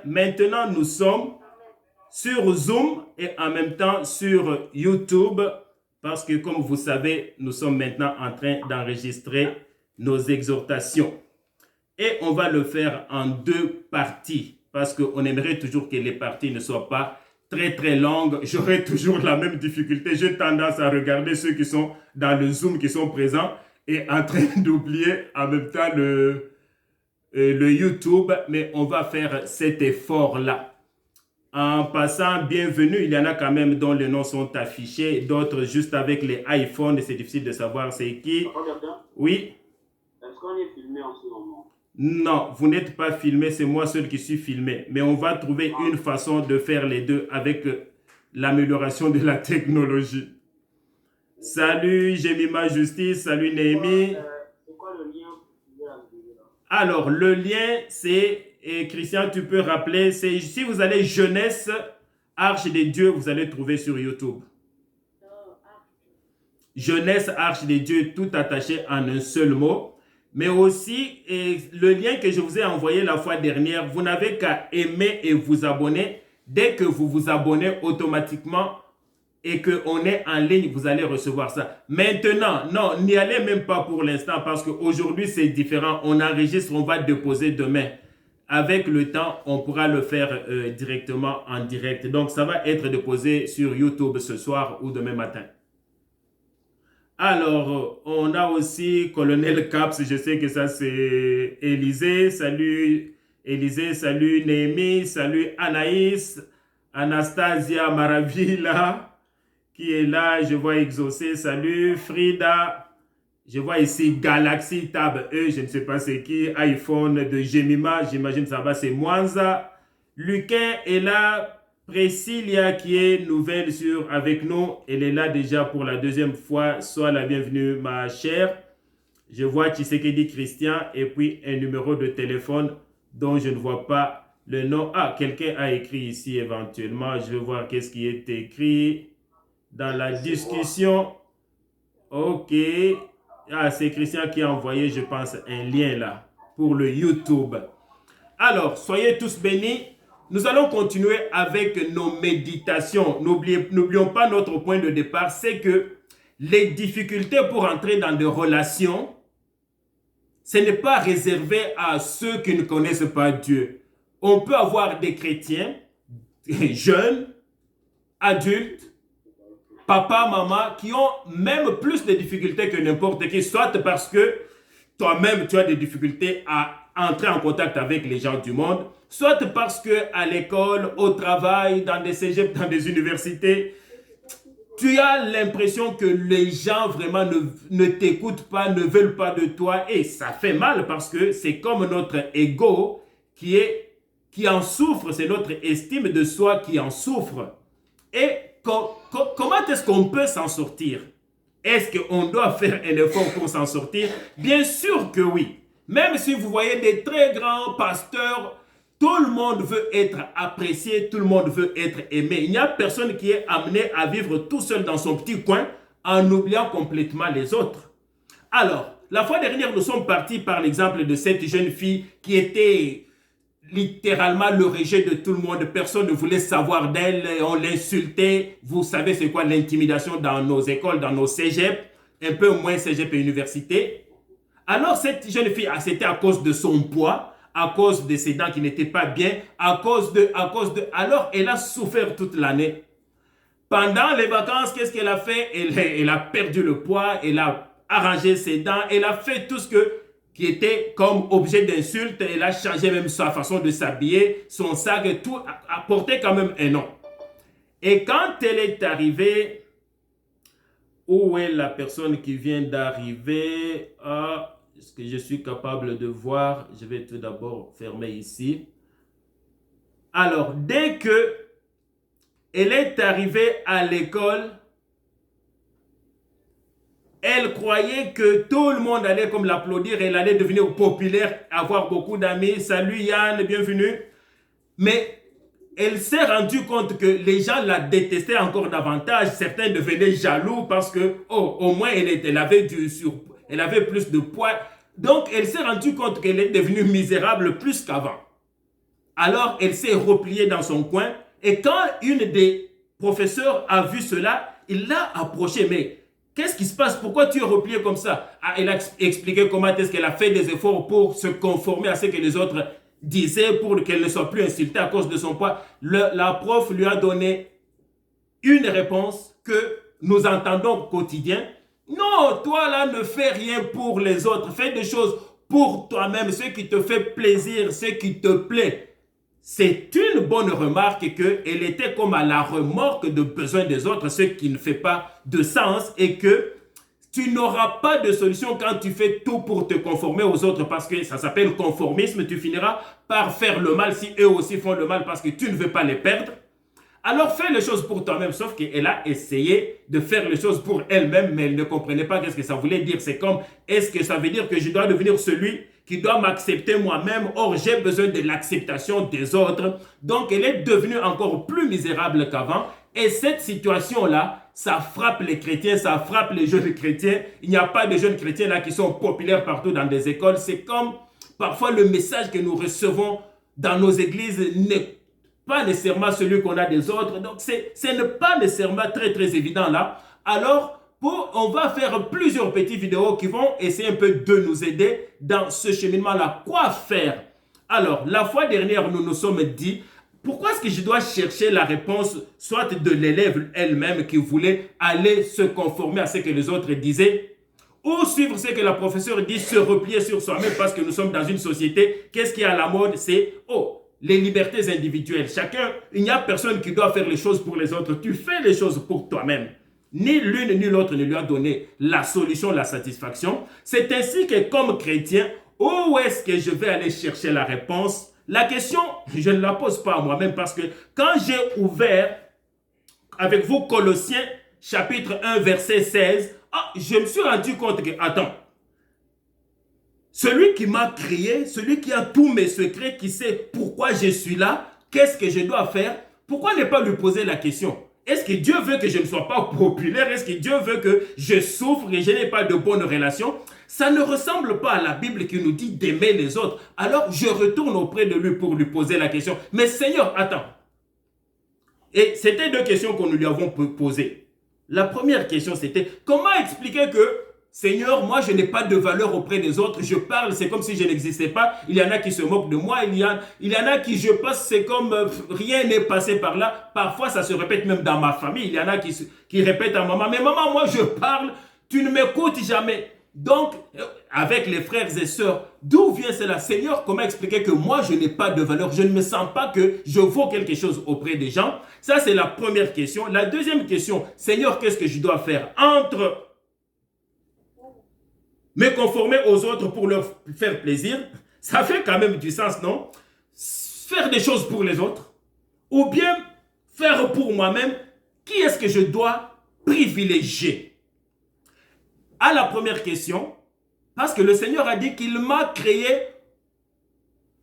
maintenant nous sommes sur Zoom et en même temps sur YouTube parce que comme vous savez, nous sommes maintenant en train d'enregistrer nos exhortations. Et on va le faire en deux parties parce qu'on aimerait toujours que les parties ne soient pas très très longues. J'aurai toujours la même difficulté. J'ai tendance à regarder ceux qui sont dans le Zoom, qui sont présents et en train d'oublier en même temps le YouTube. Mais on va faire cet effort-là. En passant, bienvenue. Il y en a quand même dont les noms sont affichés, d'autres juste avec les iPhones. C'est difficile de savoir c'est qui. Oui. Est-ce qu'on est filmé en ce moment? Non, vous n'êtes pas filmé, c'est moi seul qui suis filmé. Mais on va trouver une façon de faire les deux avec l'amélioration de la technologie. Salut Jemima Justice, salut Néhémie. C'est quoi le lien? Alors, le lien, c'est, et Christian, tu peux rappeler, c'est si vous allez Jeunesse, Arche des Dieux, vous allez trouver sur YouTube. Jeunesse, Arche des Dieux, tout attaché en un seul mot. Mais aussi, le lien que je vous ai envoyé la fois dernière, vous n'avez qu'à aimer et vous abonner. Dès que vous vous abonnez automatiquement et qu'on est en ligne, vous allez recevoir ça. Maintenant, non, n'y allez même pas pour l'instant parce qu'aujourd'hui, c'est différent. On enregistre, on va déposer demain. Avec le temps, on pourra le faire directement en direct. Donc, ça va être déposé sur YouTube ce soir ou demain matin. Alors, on a aussi Colonel Caps, je sais que ça c'est Élisée, salut Élisée, salut Néhémie, salut Anaïs, Anastasia Maravilla, qui est là, je vois Exaucé, salut Frida, je vois ici Galaxy Tab E, je ne sais pas c'est qui, iPhone de Jemima, j'imagine ça va, c'est Mwanza, Luquin est là, Priscilla qui est nouvelle avec nous, elle est là déjà pour la deuxième fois. Sois la bienvenue ma chère. Je vois Tshisekedi Christian et puis un numéro de téléphone dont je ne vois pas le nom. Ah, quelqu'un a écrit ici éventuellement. Je vais voir qu'est-ce qui est écrit dans la discussion. Ok. Ah, c'est Christian qui a envoyé, je pense, un lien là pour le YouTube. Alors, soyez tous bénis. Nous allons continuer avec nos méditations. N'oublions pas notre point de départ, c'est que les difficultés pour entrer dans des relations, ce n'est pas réservé à ceux qui ne connaissent pas Dieu. On peut avoir des chrétiens, jeunes, adultes, papa, maman, qui ont même plus de difficultés que n'importe qui, soit parce que toi-même tu as des difficultés à entrer en contact avec les gens du monde, soit parce que à l'école, au travail, dans des cégeps, dans des universités, tu as l'impression que les gens vraiment ne t'écoutent pas, ne veulent pas de toi. Et ça fait mal parce que c'est comme notre ego qui en souffre, c'est notre estime de soi qui en souffre. Et comment est-ce qu'on peut s'en sortir? Est-ce qu'on doit faire un effort pour s'en sortir? Bien sûr que oui. Même si vous voyez des très grands pasteurs, tout le monde veut être apprécié, tout le monde veut être aimé. Il n'y a personne qui est amené à vivre tout seul dans son petit coin en oubliant complètement les autres. Alors, la fois dernière, nous sommes partis par l'exemple de cette jeune fille qui était littéralement le rejet de tout le monde. Personne ne voulait savoir d'elle, on l'insultait. Vous savez c'est quoi l'intimidation dans nos écoles, dans nos cégeps, un peu moins cégep et université. Alors cette jeune fille, c'était à cause de son poids, à cause de ses dents qui n'étaient pas bien, alors elle a souffert toute l'année. Pendant les vacances, qu'est-ce qu'elle a fait? Elle a perdu le poids, elle a arrangé ses dents, elle a fait tout ce qui était comme objet d'insulte, elle a changé même sa façon de s'habiller, son sac, tout a porté quand même un nom. Et quand elle est arrivée, où est la personne qui vient d'arriver? Est-ce que je suis capable de voir? Je vais tout d'abord fermer ici. Alors, dès que elle est arrivée à l'école, elle croyait que tout le monde allait comme l'applaudir, elle allait devenir populaire, avoir beaucoup d'amis. Salut Yann, bienvenue. Mais elle s'est rendue compte que les gens la détestaient encore davantage. Certains devenaient jaloux parce que, au moins elle avait plus de poids. Donc elle s'est rendue compte qu'elle est devenue misérable plus qu'avant. Alors, elle s'est repliée dans son coin. Et quand une des professeurs a vu cela, il l'a approché. Mais qu'est-ce qui se passe? Pourquoi tu es replié comme ça? Elle a expliqué comment est-ce qu'elle a fait des efforts pour se conformer à ce que les autres disaient, pour qu'elle ne soit plus insultée à cause de son poids. La prof lui a donné une réponse que nous entendons au quotidien. Non, toi là, ne fais rien pour les autres. Fais des choses pour toi-même, ce qui te fait plaisir, ce qui te plaît. C'est une bonne remarque qu'elle était comme à la remorque de besoin des autres, ce qui ne fait pas de sens, et que tu n'auras pas de solution quand tu fais tout pour te conformer aux autres, parce que ça s'appelle conformisme. Tu finiras par faire le mal si eux aussi font le mal parce que tu ne veux pas les perdre. Alors fais les choses pour toi-même, sauf qu'elle a essayé de faire les choses pour elle-même, mais elle ne comprenait pas ce que ça voulait dire. C'est comme, est-ce que ça veut dire que je dois devenir celui qui doit m'accepter moi-même? Or, j'ai besoin de l'acceptation des autres. Donc, elle est devenue encore plus misérable qu'avant. Et cette situation-là, ça frappe les chrétiens, ça frappe les jeunes chrétiens. Il n'y a pas de jeunes chrétiens là qui sont populaires partout dans des écoles. C'est comme, parfois, le message que nous recevons dans nos églises n'est pas nécessairement celui qu'on a des autres. Donc, c'est pas nécessairement très évident là. Alors, on va faire plusieurs petites vidéos qui vont essayer un peu de nous aider dans ce cheminement-là. Quoi faire? Alors, la fois dernière, nous nous sommes dit, pourquoi est-ce que je dois chercher la réponse, soit de l'élève elle-même qui voulait aller se conformer à ce que les autres disaient, ou suivre ce que la professeure dit, se replier sur soi-même, parce que nous sommes dans une société, qu'est-ce qui est à la mode? C'est, les libertés individuelles. Chacun, il n'y a personne qui doit faire les choses pour les autres. Tu fais les choses pour toi-même. Ni l'une ni l'autre ne lui a donné la solution, la satisfaction. C'est ainsi que comme chrétien, où est-ce que je vais aller chercher la réponse? La question, je ne la pose pas à moi-même parce que quand j'ai ouvert avec vous Colossiens chapitre 1 verset 16, je me suis rendu compte que, attends, celui qui m'a créé, celui qui a tous mes secrets, qui sait pourquoi je suis là, qu'est-ce que je dois faire, pourquoi ne pas lui poser la question? Est-ce que Dieu veut que je ne sois pas populaire? Est-ce que Dieu veut que je souffre et je n'ai pas de bonnes relations? Ça ne ressemble pas à la Bible qui nous dit d'aimer les autres. Alors je retourne auprès de lui pour lui poser la question. Mais Seigneur, attends. Et c'était deux questions que nous lui avons posées. La première question, c'était comment expliquer que Seigneur, moi je n'ai pas de valeur auprès des autres, je parle, c'est comme si je n'existais pas, il y en a qui se moquent de moi, il y en a qui je passe, c'est comme rien n'est passé par là, parfois ça se répète même dans ma famille, il y en a qui répètent à maman, mais maman, moi je parle, tu ne m'écoutes jamais. Donc, avec les frères et sœurs, d'où vient cela? Seigneur, comment expliquer que moi je n'ai pas de valeur, je ne me sens pas que je vaux quelque chose auprès des gens? Ça c'est la première question. La deuxième question, Seigneur, qu'est-ce que je dois faire entre me conformer aux autres pour leur faire plaisir? Ça fait quand même du sens, non? Faire des choses pour les autres, ou bien faire pour moi-même. Qui est-ce que je dois privilégier? À la première question, parce que le Seigneur a dit qu'il m'a créé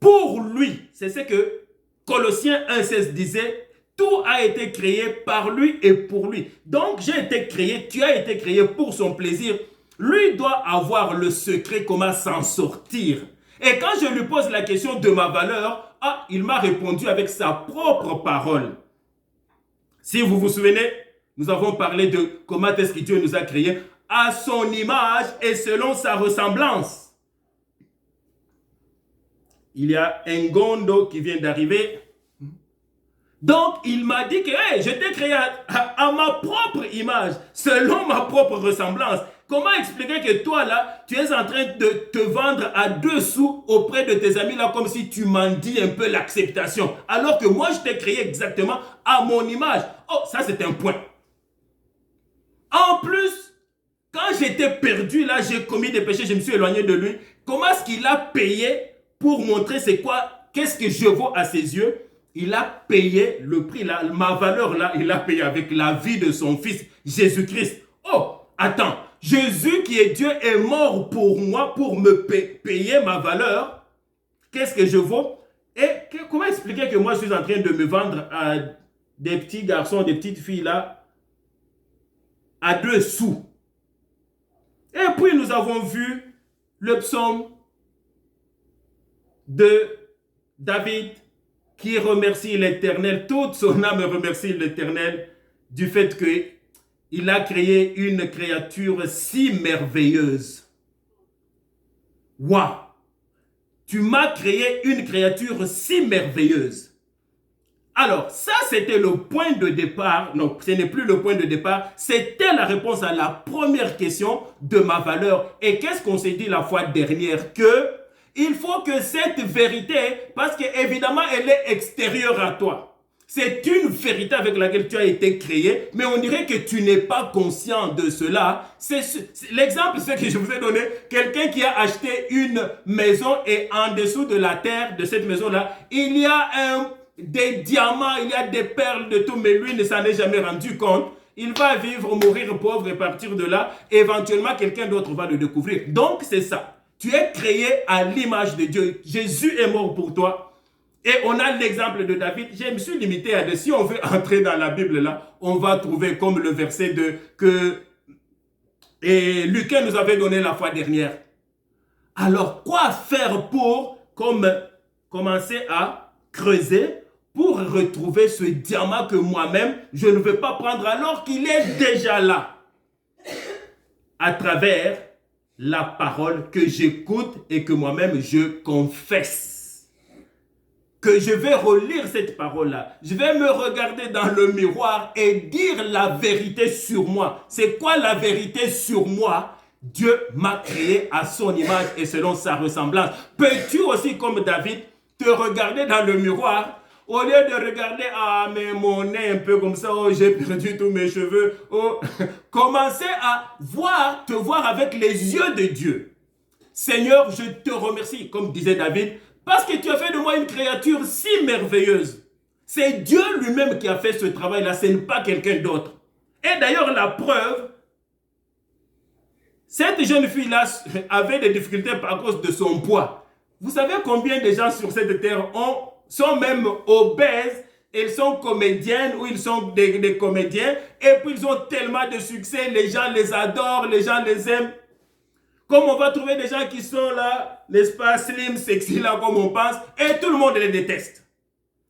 pour lui. C'est ce que Colossiens 1,16 disait. Tout a été créé par lui et pour lui. Donc j'ai été créé, tu as été créé pour son plaisir. Lui doit avoir le secret comment s'en sortir. Et quand je lui pose la question de ma valeur, il m'a répondu avec sa propre parole. Si vous vous souvenez, nous avons parlé de comment est-ce que Dieu nous a créés à son image et selon sa ressemblance. Il y a un Gondo qui vient d'arriver. Donc, il m'a dit que je t'ai créé à ma propre image, selon ma propre ressemblance. Comment expliquer que toi, là, tu es en train de te vendre à 2 sous auprès de tes amis, là, comme si tu m'en dis un peu l'acceptation, alors que moi, je t'ai créé exactement à mon image. Ça, c'est un point. En plus, quand j'étais perdu, là, j'ai commis des péchés, je me suis éloigné de lui. Comment est-ce qu'il a payé pour montrer c'est quoi, qu'est-ce que je vaux à ses yeux? Il a payé le prix, là, ma valeur, là, il a payé avec la vie de son fils, Jésus-Christ. Attends, Jésus qui est Dieu est mort pour moi, pour me payer ma valeur. Qu'est-ce que je vaux? Et comment expliquer que moi, je suis en train de me vendre à des petits garçons, des petites filles, là, à 2 sous? Et puis, nous avons vu le psaume de David, qui remercie l'Éternel, toute son âme remercie l'Éternel du fait qu'il a créé une créature si merveilleuse. Waouh! Tu m'as créé une créature si merveilleuse. Alors, ça c'était le point de départ. Non, ce n'est plus le point de départ. C'était la réponse à la première question de ma valeur. Et qu'est-ce qu'on s'est dit la fois dernière? Que il faut que cette vérité, parce qu'évidemment elle est extérieure à toi. C'est une vérité avec laquelle tu as été créé, mais on dirait que tu n'es pas conscient de cela. L'exemple, c'est que je vous ai donné, quelqu'un qui a acheté une maison et en dessous de la terre de cette maison-là, il y a des diamants, il y a des perles de tout, mais lui ne s'en est jamais rendu compte. Il va vivre, mourir pauvre et partir de là. Éventuellement, quelqu'un d'autre va le découvrir. Donc, c'est ça. Tu es créé à l'image de Dieu. Jésus est mort pour toi. Et on a l'exemple de David. Je me suis limité à deux. Si on veut entrer dans la Bible là, on va trouver comme le verset que Lucas nous avait donné la fois dernière. Alors, quoi faire pour commencer à creuser pour retrouver ce diamant que moi-même, je ne veux pas prendre alors qu'il est déjà là? À travers la parole que j'écoute et que moi-même je confesse. Que je vais relire cette parole-là. Je vais me regarder dans le miroir et dire la vérité sur moi. C'est quoi la vérité sur moi? Dieu m'a créé à son image et selon sa ressemblance. Peux-tu aussi, comme David, te regarder dans le miroir au lieu de regarder, ah mais mon nez un peu comme ça, oh j'ai perdu tous mes cheveux, oh, commencer à te voir avec les yeux de Dieu. Seigneur, je te remercie, comme disait David, parce que tu as fait de moi une créature si merveilleuse. C'est Dieu lui-même qui a fait ce travail-là, ce n'est pas quelqu'un d'autre. Et d'ailleurs, la preuve, cette jeune fille-là avait des difficultés à cause de son poids. Vous savez combien de gens sur cette terre sont même obèses, ils sont comédiennes ou ils sont des comédiens, et puis ils ont tellement de succès, les gens les adorent, les gens les aiment. Comme on va trouver des gens qui sont là, n'est-ce pas, slim, sexy, là, comme on pense, et tout le monde les déteste.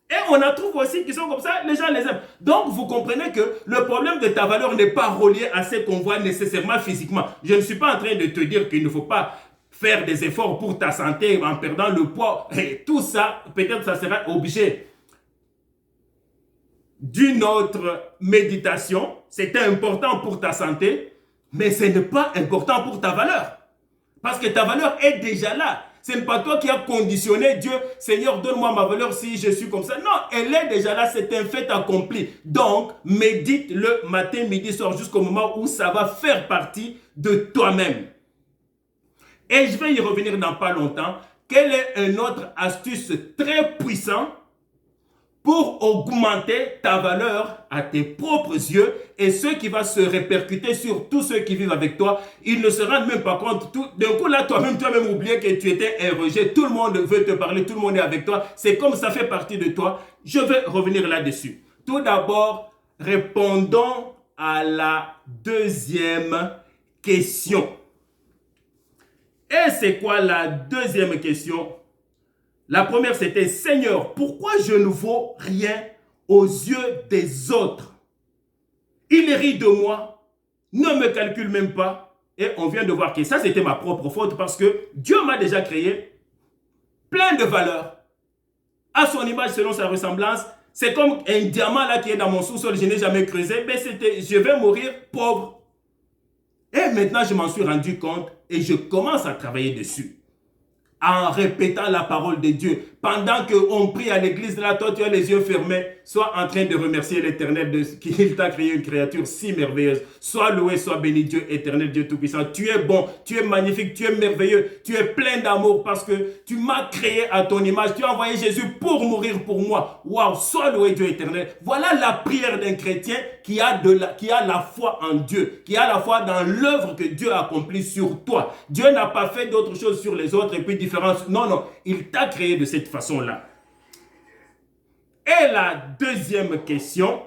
Et on en trouve aussi qui sont comme ça, les gens les aiment. Donc, vous comprenez que le problème de ta valeur n'est pas relié à ce qu'on voit nécessairement physiquement. Je ne suis pas en train de te dire qu'il ne faut pas faire des efforts pour ta santé en perdant le poids. Et tout ça, peut-être ça sera objet d'une autre méditation. C'est important pour ta santé, mais ce n'est pas important pour ta valeur. Parce que ta valeur est déjà là. Ce n'est pas toi qui as conditionné Dieu. Seigneur, donne-moi ma valeur si je suis comme ça. Non, elle est déjà là. C'est un fait accompli. Donc, médite le matin, midi, soir, jusqu'au moment où ça va faire partie de toi-même. Et je vais y revenir dans pas longtemps. Quelle est une autre astuce très puissante pour augmenter ta valeur à tes propres yeux et ce qui va se répercuter sur tous ceux qui vivent avec toi? Ils ne se rendent même pas compte. D'un coup, là, toi-même, tu as même oublié que tu étais un rejet. Tout le monde veut te parler, tout le monde est avec toi. C'est comme ça fait partie de toi. Je vais revenir là-dessus. Tout d'abord, répondons à la deuxième question. Et c'est quoi la deuxième question? La première, c'était: Seigneur, pourquoi je ne vaux rien aux yeux des autres? Il rit de moi, ne me calcule même pas. Et on vient de voir que ça, c'était ma propre faute parce que Dieu m'a déjà créé plein de valeurs. À son image, selon sa ressemblance. C'est comme un diamant là qui est dans mon sous-sol, je n'ai jamais creusé. Mais je vais mourir pauvre. Et maintenant, je m'en suis rendu compte et je commence à travailler dessus. En répétant la parole de Dieu. Pendant qu'on prie à l'église, là, toi, tu as les yeux fermés. Sois en train de remercier l'Éternel de ce qu'il t'a créé une créature si merveilleuse. Sois loué, sois béni, Dieu éternel, Dieu tout-puissant. Tu es bon, tu es magnifique, tu es merveilleux. Tu es plein d'amour parce que tu m'as créé à ton image. Tu as envoyé Jésus pour mourir pour moi. Waouh, sois loué, Dieu éternel. Voilà la prière d'un chrétien qui a la foi en Dieu, qui a la foi dans l'œuvre que Dieu a accomplie sur toi. Dieu n'a pas fait d'autre chose sur les autres et puis différence. Non, non, il t'a créé de cette façon-là. Et la deuxième question,